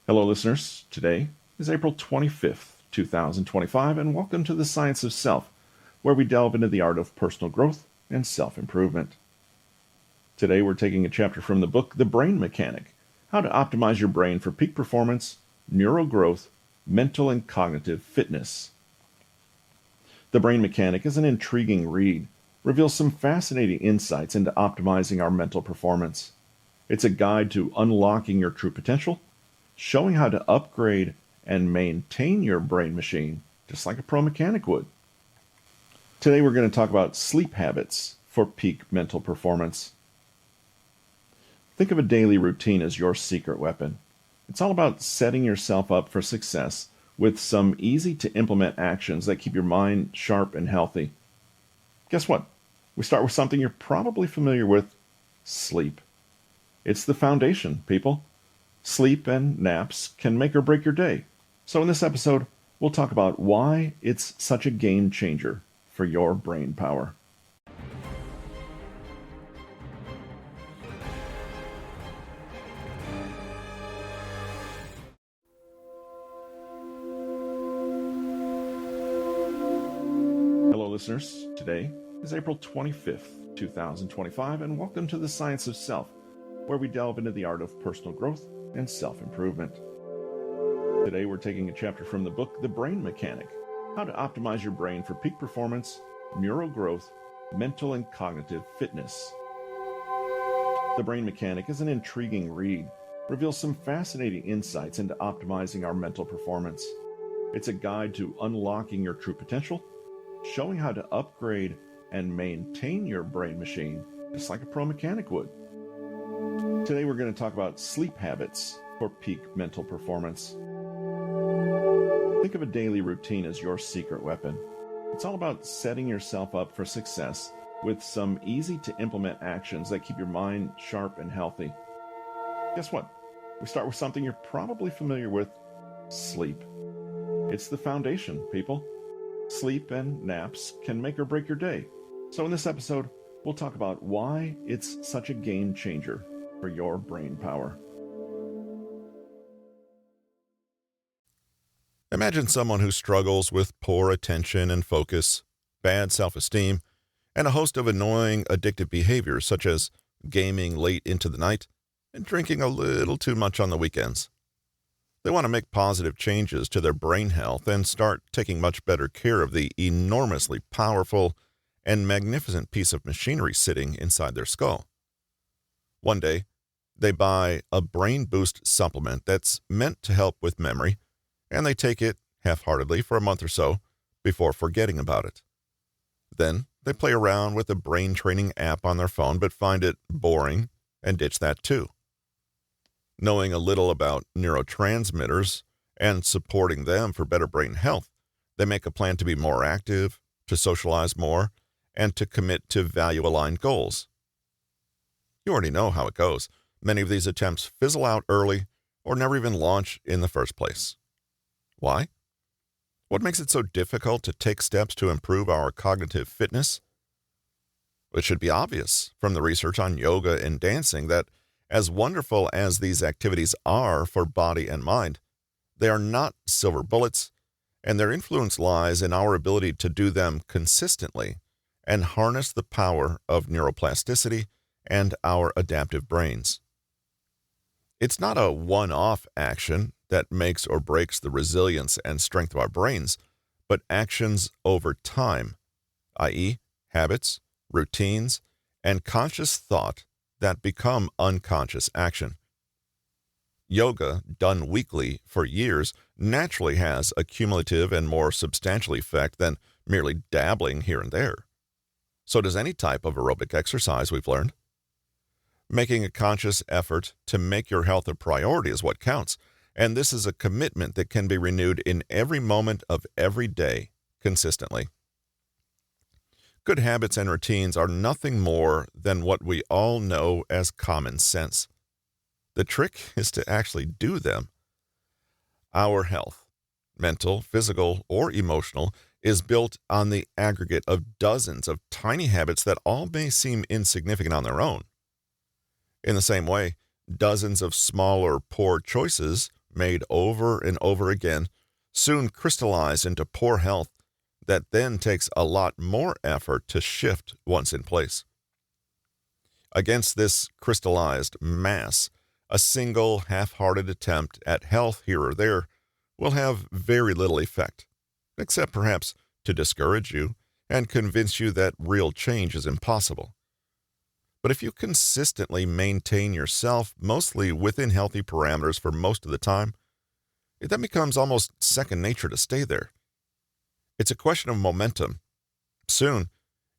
Hello, listeners. Today is April 25th, 2025, and welcome to the Science of Self, where we delve into the art of personal growth and self-improvement. Today, we're taking a chapter from the book The Brain Mechanic: How to Optimize Your Brain for Peak Performance, Neurogrowth, Mental and Cognitive Fitness. The Brain Mechanic is an intriguing read, reveals some fascinating insights into optimizing our mental performance. It's a guide to unlocking your true potential, showing how to upgrade and maintain your brain machine, just like a pro mechanic would. Today we're going to talk about sleep habits for peak mental performance. Think of a daily routine as your secret weapon. It's all about setting yourself up for success with some easy-to-implement actions that keep your mind sharp and healthy. Guess what? We start with something you're probably familiar with: sleep. It's the foundation, people. Sleep and naps can make or break your day. So in this episode, we'll talk about why it's such a game changer for your brain power. Hello, listeners. Today is April 25th, 2025, and welcome to the Science of Self, where we delve into the art of personal growth and self-improvement. Today we're taking a chapter from the book The Brain Mechanic: How to Optimize Your Brain for Peak Performance, Neurogrowth, Mental and Cognitive Fitness. The Brain Mechanic is an intriguing read, reveals some fascinating insights into optimizing our mental performance. It's a guide to unlocking your true potential, showing how to upgrade and maintain your brain machine, just like a pro mechanic would. Today we're going to talk about sleep habits for peak mental performance. Think of a daily routine as your secret weapon. It's all about setting yourself up for success with some easy-to-implement actions that keep your mind sharp and healthy. Guess what? We start with something you're probably familiar with: sleep. It's the foundation, people. Sleep and naps can make or break your day. So in this episode, we'll talk about why it's such a game changer for your brain power. Imagine someone who struggles with poor attention and focus, bad self-esteem, and a host of annoying addictive behaviors such as gaming late into the night and drinking a little too much on the weekends. They want to make positive changes to their brain health and start taking much better care of the enormously powerful and magnificent piece of machinery sitting inside their skull. One day, they buy a brain boost supplement that's meant to help with memory, and they take it half-heartedly for a month or so before forgetting about it. Then they play around with a brain training app on their phone but find it boring and ditch that too. Knowing a little about neurotransmitters and supporting them for better brain health, they make a plan to be more active, to socialize more, and to commit to value-aligned goals. You already know how it goes. Many of these attempts fizzle out early or never even launch in the first place. Why? What makes it so difficult to take steps to improve our cognitive fitness? It should be obvious from the research on yoga and dancing that as wonderful as these activities are for body and mind, they are not silver bullets, and their influence lies in our ability to do them consistently and harness the power of neuroplasticity and our adaptive brains. It's not a one-off action that makes or breaks the resilience and strength of our brains, but actions over time, i.e., habits, routines, and conscious thought that become unconscious action. Yoga, done weekly for years, naturally has a cumulative and more substantial effect than merely dabbling here and there. So does any type of aerobic exercise, we've learned. Making a conscious effort to make your health a priority is what counts, and this is a commitment that can be renewed in every moment of every day, consistently. Good habits and routines are nothing more than what we all know as common sense. The trick is to actually do them. Our health, mental, physical, or emotional, is built on the aggregate of dozens of tiny habits that all may seem insignificant on their own. In the same way, dozens of smaller poor choices made over and over again soon crystallize into poor health that then takes a lot more effort to shift once in place. Against this crystallized mass, a single half-hearted attempt at health here or there will have very little effect, except perhaps to discourage you and convince you that real change is impossible. But if you consistently maintain yourself mostly within healthy parameters for most of the time, it then becomes almost second nature to stay there. It's a question of momentum. Soon,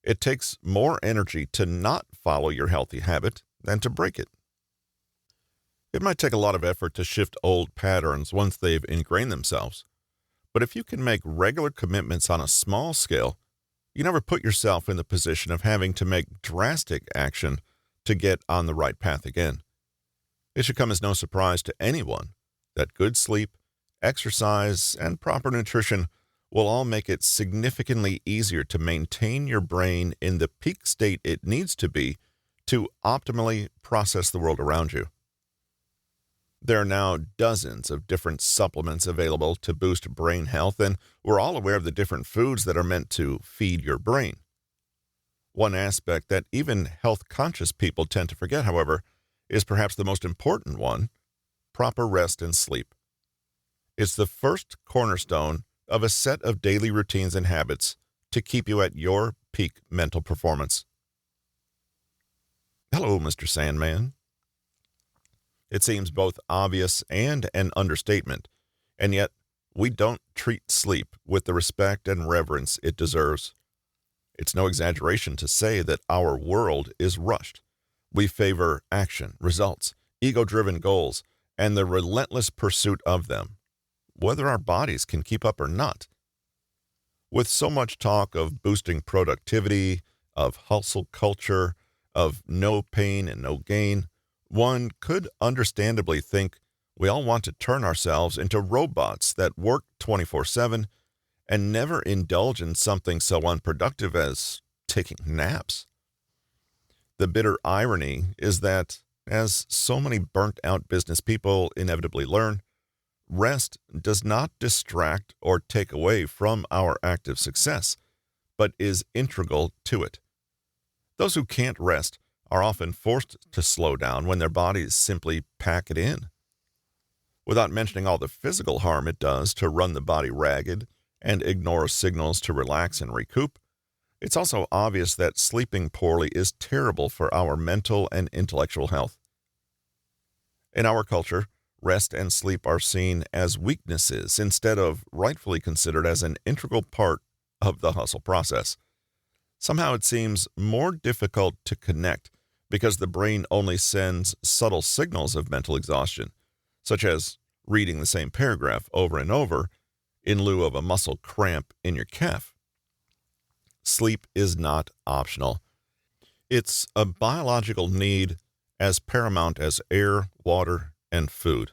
it takes more energy to not follow your healthy habit than to break it. It might take a lot of effort to shift old patterns once they've ingrained themselves, but if you can make regular commitments on a small scale, you never put yourself in the position of having to make drastic action to get on the right path again. It should come as no surprise to anyone that good sleep, exercise, and proper nutrition will all make it significantly easier to maintain your brain in the peak state it needs to be to optimally process the world around you. There are now dozens of different supplements available to boost brain health, and we're all aware of the different foods that are meant to feed your brain. One aspect that even health-conscious people tend to forget, however, is perhaps the most important one: proper rest and sleep. It's the first cornerstone of a set of daily routines and habits to keep you at your peak mental performance. Hello, Mr. Sandman. It seems both obvious and an understatement, and yet we don't treat sleep with the respect and reverence it deserves. It's no exaggeration to say that our world is rushed. We favor action, results, ego-driven goals, and the relentless pursuit of them, whether our bodies can keep up or not. With so much talk of boosting productivity, of hustle culture, of no pain and no gain, one could understandably think we all want to turn ourselves into robots that work 24/7 and never indulge in something so unproductive as taking naps. The bitter irony is that, as so many burnt-out business people inevitably learn, rest does not distract or take away from our active success, but is integral to it. Those who can't rest are often forced to slow down when their bodies simply pack it in. Without mentioning all the physical harm it does to run the body ragged and ignore signals to relax and recoup, it's also obvious that sleeping poorly is terrible for our mental and intellectual health. In our culture, rest and sleep are seen as weaknesses instead of rightfully considered as an integral part of the hustle process. Somehow it seems more difficult to connect because the brain only sends subtle signals of mental exhaustion, such as reading the same paragraph over and over in lieu of a muscle cramp in your calf. Sleep is not optional. It's a biological need as paramount as air, water, and food.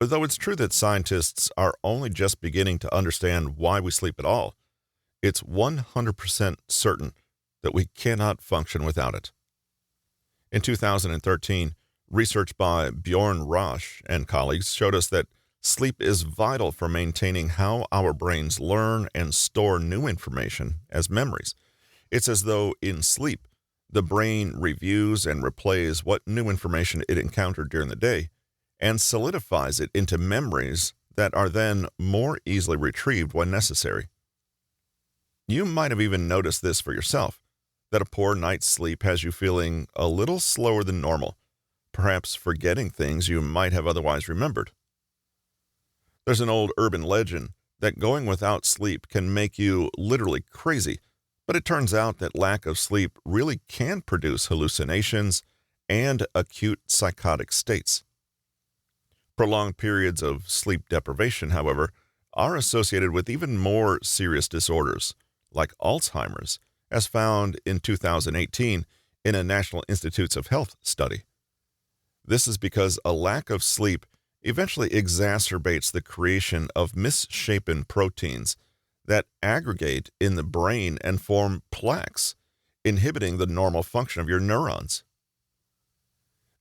Though it's true that scientists are only just beginning to understand why we sleep at all, it's 100% certain that we cannot function without it. In 2013, research by Bjorn Rosch and colleagues showed us that sleep is vital for maintaining how our brains learn and store new information as memories. It's as though in sleep, the brain reviews and replays what new information it encountered during the day and solidifies it into memories that are then more easily retrieved when necessary. You might have even noticed this for yourself, that a poor night's sleep has you feeling a little slower than normal, perhaps forgetting things you might have otherwise remembered. There's an old urban legend that going without sleep can make you literally crazy, but it turns out that lack of sleep really can produce hallucinations and acute psychotic states. Prolonged periods of sleep deprivation, however, are associated with even more serious disorders, like Alzheimer's, as found in 2018 in a National Institutes of Health study. This is because a lack of sleep eventually exacerbates the creation of misshapen proteins that aggregate in the brain and form plaques, inhibiting the normal function of your neurons.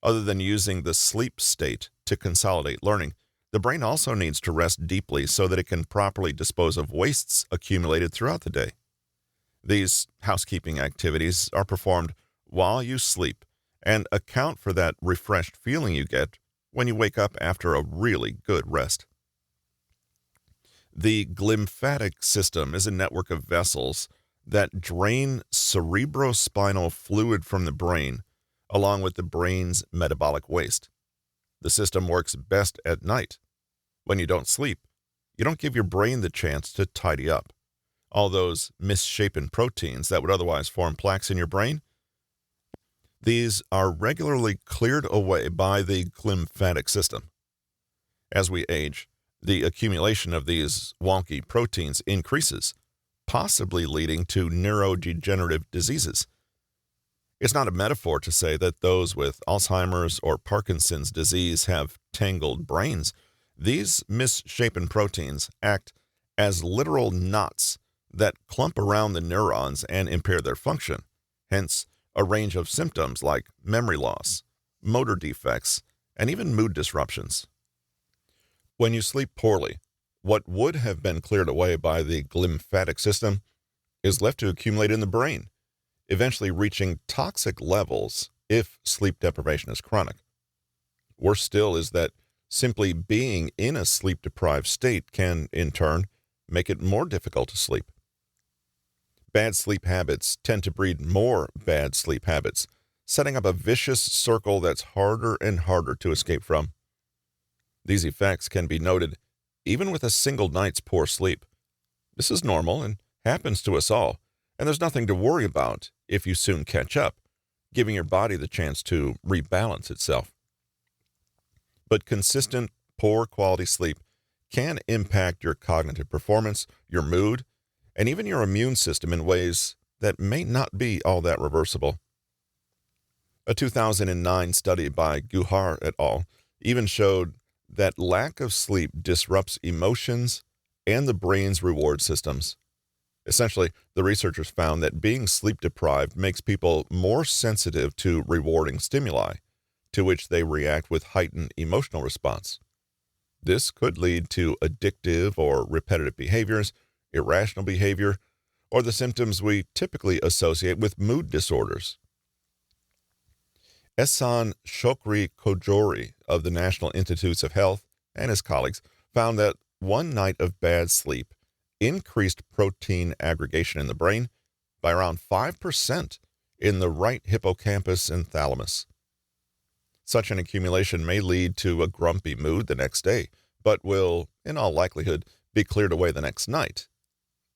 Other than using the sleep state to consolidate learning, The brain also needs to rest deeply so that it can properly dispose of wastes accumulated throughout the day. These housekeeping activities are performed while you sleep and account for that refreshed feeling you get when you wake up after a really good rest. The glymphatic system is a network of vessels that drain cerebrospinal fluid from the brain, along with the brain's metabolic waste. The system works best at night. When you don't sleep, you don't give your brain the chance to tidy up. All those misshapen proteins that would otherwise form plaques in your brain, these are regularly cleared away by the glymphatic system. As we age, the accumulation of these wonky proteins increases, possibly leading to neurodegenerative diseases. It's not a metaphor to say that those with Alzheimer's or Parkinson's disease have tangled brains. These misshapen proteins act as literal knots that clump around the neurons and impair their function, hence a range of symptoms like memory loss, motor defects, and even mood disruptions. When you sleep poorly, what would have been cleared away by the glymphatic system is left to accumulate in the brain, eventually reaching toxic levels if sleep deprivation is chronic. Worse still is that simply being in a sleep-deprived state can, in turn, make it more difficult to sleep. Bad sleep habits tend to breed more bad sleep habits, setting up a vicious circle that's harder and harder to escape from. These effects can be noted even with a single night's poor sleep. This is normal and happens to us all, and there's nothing to worry about if you soon catch up, giving your body the chance to rebalance itself. But consistent, poor quality sleep can impact your cognitive performance, your mood, and even your immune system in ways that may not be all that reversible. A 2009 study by Guhar et al. Even showed that lack of sleep disrupts emotions and the brain's reward systems. Essentially, the researchers found that being sleep deprived makes people more sensitive to rewarding stimuli, to which they react with heightened emotional response. This could lead to addictive or repetitive behaviors, irrational behavior, or the symptoms we typically associate with mood disorders. Ehsan Shokri Kojori of the National Institutes of Health and his colleagues found that one night of bad sleep increased protein aggregation in the brain by around 5% in the right hippocampus and thalamus. Such an accumulation may lead to a grumpy mood the next day, but will, in all likelihood, be cleared away the next night.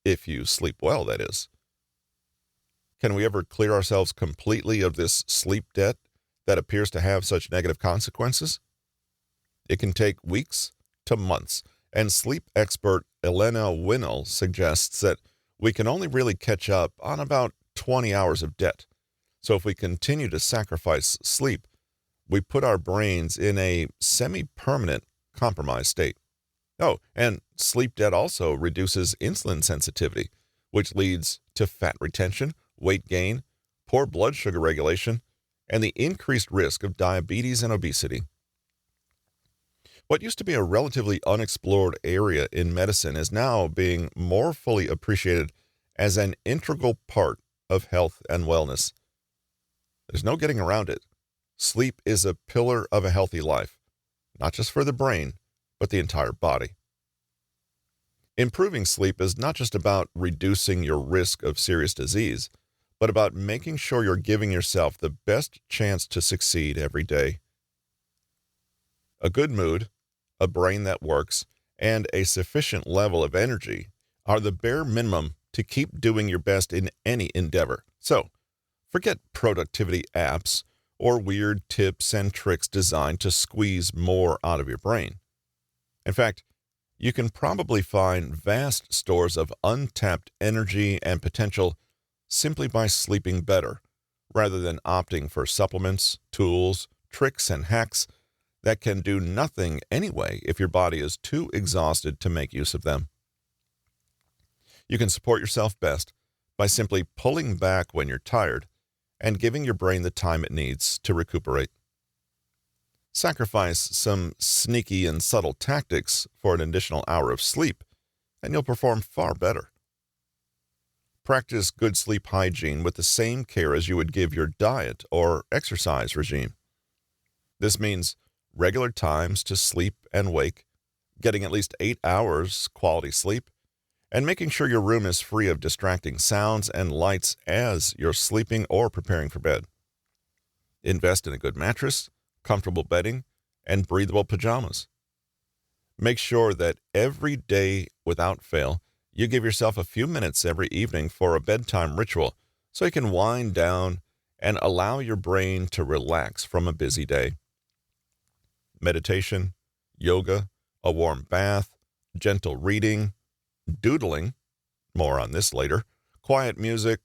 If you sleep well, that is. Can we ever clear ourselves completely of this sleep debt that appears to have such negative consequences? It can take weeks to months, and sleep expert Elena Winnell suggests that we can only really catch up on about 20 hours of debt. So if we continue to sacrifice sleep, we put our brains in a semi-permanent compromised state. Oh, and sleep debt also reduces insulin sensitivity, which leads to fat retention, weight gain, poor blood sugar regulation, and the increased risk of diabetes and obesity. What used to be a relatively unexplored area in medicine is now being more fully appreciated as an integral part of health and wellness. There's no getting around it. Sleep is a pillar of a healthy life, not just for the brain, but the entire body. Improving sleep is not just about reducing your risk of serious disease, but about making sure you're giving yourself the best chance to succeed every day. A good mood, a brain that works, and a sufficient level of energy are the bare minimum to keep doing your best in any endeavor. So, forget productivity apps or weird tips and tricks designed to squeeze more out of your brain. In fact, you can probably find vast stores of untapped energy and potential simply by sleeping better, rather than opting for supplements, tools, tricks, and hacks that can do nothing anyway if your body is too exhausted to make use of them. You can support yourself best by simply pulling back when you're tired and giving your brain the time it needs to recuperate. Sacrifice some sneaky and subtle tactics for an additional hour of sleep, and you'll perform far better. Practice good sleep hygiene with the same care as you would give your diet or exercise regime. This means regular times to sleep and wake, getting at least 8 hours quality sleep, and making sure your room is free of distracting sounds and lights as you're sleeping or preparing for bed. Invest in a good mattress, comfortable bedding, and breathable pajamas. Make sure that every day, without fail, you give yourself a few minutes every evening for a bedtime ritual so you can wind down and allow your brain to relax from a busy day. Meditation, yoga, a warm bath, gentle reading, doodling, more on this later, quiet music,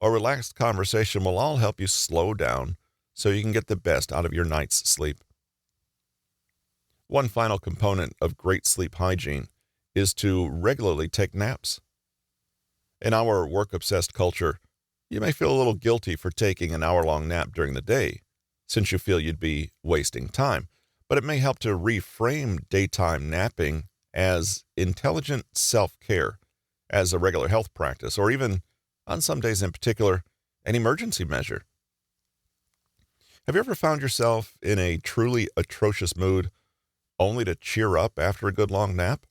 or relaxed conversation will all help you slow down so you can get the best out of your night's sleep. One final component of great sleep hygiene is to regularly take naps. In our work-obsessed culture, you may feel a little guilty for taking an hour-long nap during the day, since you feel you'd be wasting time, but it may help to reframe daytime napping as intelligent self-care, as a regular health practice, or even, on some days in particular, an emergency measure. Have you ever found yourself in a truly atrocious mood only to cheer up after a good long nap?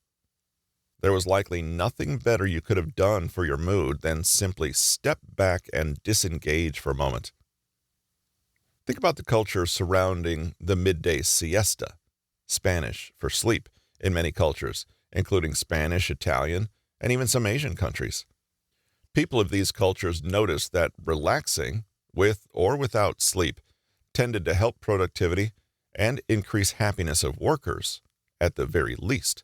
There was likely nothing better you could have done for your mood than simply step back and disengage for a moment. Think about the culture surrounding the midday siesta, Spanish for sleep, in many cultures, including Spanish, Italian, and even some Asian countries. People of these cultures noticed that relaxing, with or without sleep, tended to help productivity and increase happiness of workers, at the very least.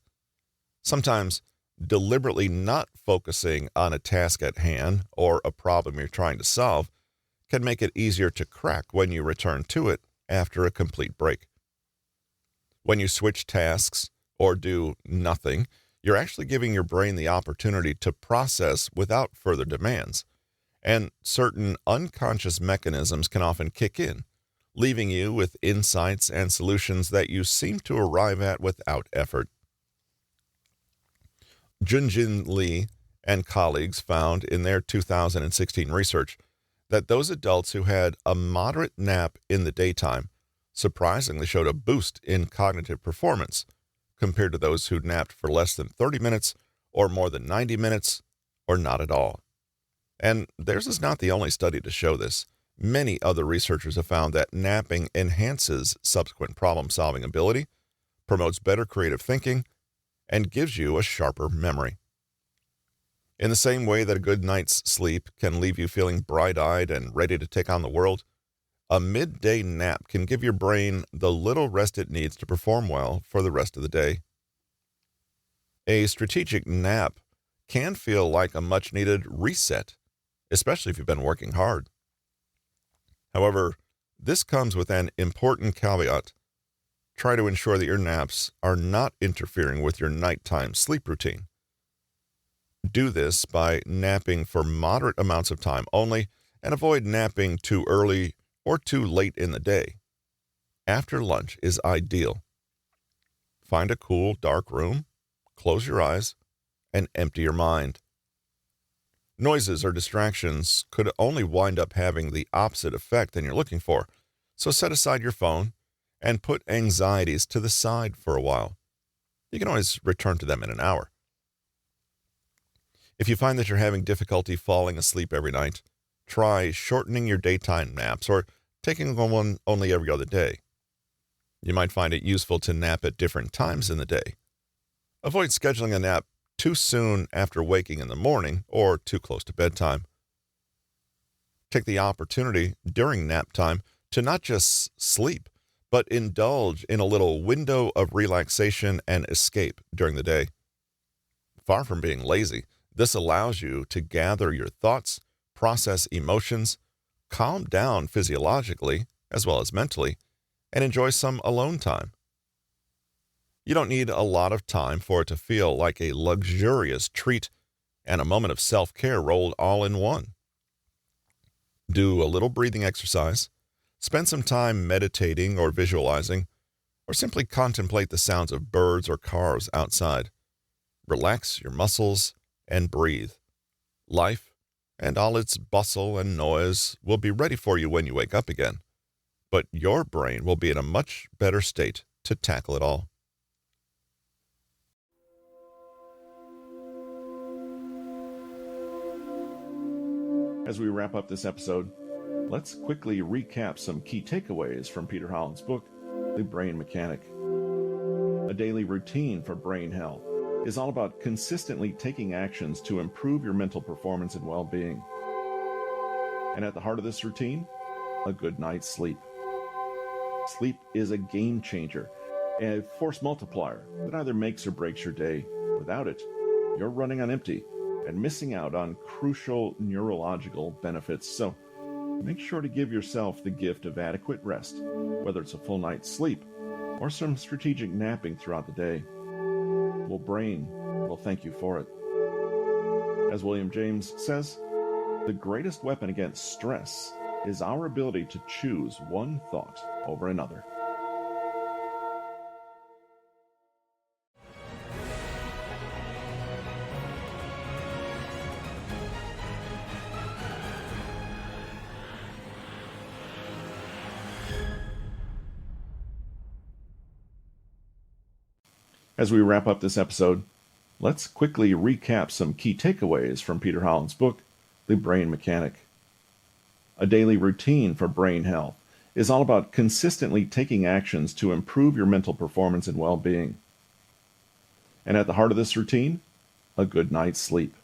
Sometimes, deliberately not focusing on a task at hand or a problem you're trying to solve can make it easier to crack when you return to it after a complete break. When you switch tasks or do nothing, you're actually giving your brain the opportunity to process without further demands, and certain unconscious mechanisms can often kick in, leaving you with insights and solutions that you seem to arrive at without effort. Junjin Lee and colleagues found in their 2016 research that those adults who had a moderate nap in the daytime surprisingly showed a boost in cognitive performance compared to those who napped for less than 30 minutes or more than 90 minutes or not at all. And theirs is not the only study to show this. Many other researchers have found that napping enhances subsequent problem-solving ability, promotes better creative thinking, and gives you a sharper memory. In the same way that a good night's sleep can leave you feeling bright-eyed and ready to take on the world, a midday nap can give your brain the little rest it needs to perform well for the rest of the day. A strategic nap can feel like a much-needed reset, especially if you've been working hard. However, this comes with an important caveat. Try to ensure that your naps are not interfering with your nighttime sleep routine. Do this by napping for moderate amounts of time only, and avoid napping too early or too late in the day. After lunch is ideal. Find a cool, dark room, close your eyes, and empty your mind. Noises or distractions could only wind up having the opposite effect than you're looking for, so set aside your phone and put anxieties to the side for a while. You can always return to them in an hour. If you find that you're having difficulty falling asleep every night, try shortening your daytime naps or taking one only every other day. You might find it useful to nap at different times in the day. Avoid scheduling a nap too soon after waking in the morning or too close to bedtime. Take the opportunity during nap time to not just sleep, but indulge in a little window of relaxation and escape during the day. Far from being lazy, this allows you to gather your thoughts, process emotions, calm down physiologically as well as mentally, and enjoy some alone time. You don't need a lot of time for it to feel like a luxurious treat and a moment of self-care rolled all in one. Do a little breathing exercise, spend some time meditating or visualizing, or simply contemplate the sounds of birds or cars outside. Relax your muscles and breathe. Life and all its bustle and noise will be ready for you when you wake up again, but your brain will be in a much better state to tackle it all. As we wrap up this episode, let's quickly recap some key takeaways from Peter Hollins' book, The Brain Mechanic. A daily routine for brain health is all about consistently taking actions to improve your mental performance and well-being. And at the heart of this routine, a good night's sleep. Sleep is a game changer, a force multiplier that either makes or breaks your day. Without it, you're running on empty and missing out on crucial neurological benefits. So make sure to give yourself the gift of adequate rest, whether it's a full night's sleep or some strategic napping throughout the day. Well, brain will thank you for it. As William James says, the greatest weapon against stress is our ability to choose one thought over another. As we wrap up this episode, let's quickly recap some key takeaways from Peter Hollins' book, The Brain Mechanic. A daily routine for brain health is all about consistently taking actions to improve your mental performance and well-being. And at the heart of this routine, a good night's sleep.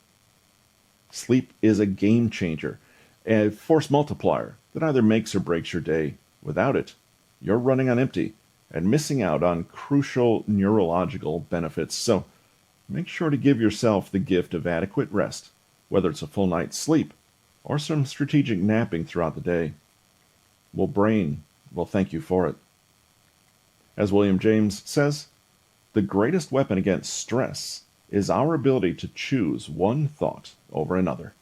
Sleep is a game changer, a force multiplier that either makes or breaks your day. Without it, you're running on empty and missing out on crucial neurological benefits. So make sure to give yourself the gift of adequate rest, whether it's a full night's sleep or some strategic napping throughout the day. Well, brain will thank you for it. As William James says, the greatest weapon against stress is our ability to choose one thought over another.